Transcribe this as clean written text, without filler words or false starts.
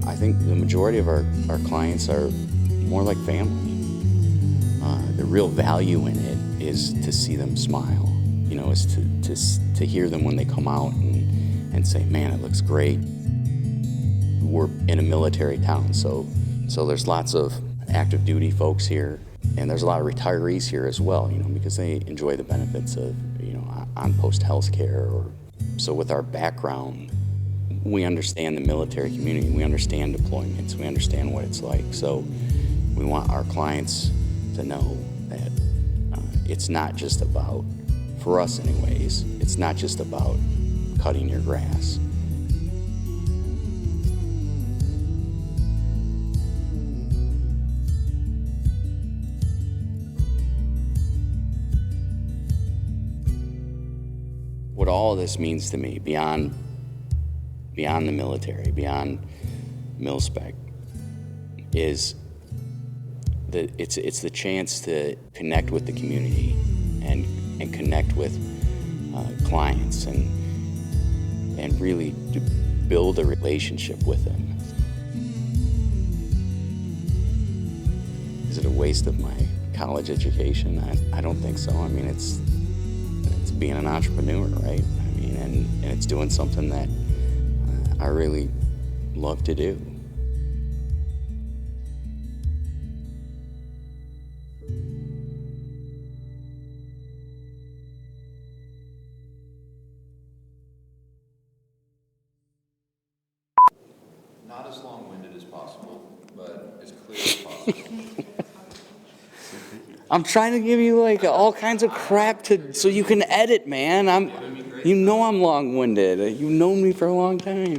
I think the majority of our clients are more like family. The real value in it is to see them smile, you know, is to hear them when they come out and say, man, it looks great. We're in a military town, so there's lots of active duty folks here, and there's a lot of retirees here as well, you know, because they enjoy the benefits of, you know, on-post health care. So with our background, we understand the military community, we understand deployments, we understand what it's like. So we want our clients to know that it's not just about, for us anyways, it's not just about cutting your grass. What all of this means to me, beyond the military, beyond MIL-SPEC, is that it's the chance to connect with the community and connect with clients and really to build a relationship with them. Is it a waste of my college education? I don't think so. I mean, it's being an entrepreneur, right? I mean, and it's doing something that I really love to do. Not as long-winded as possible, but as clear as possible. I'm trying to give you like all kinds of crap so you can edit, man. You know I'm long-winded. You've known me for a long time.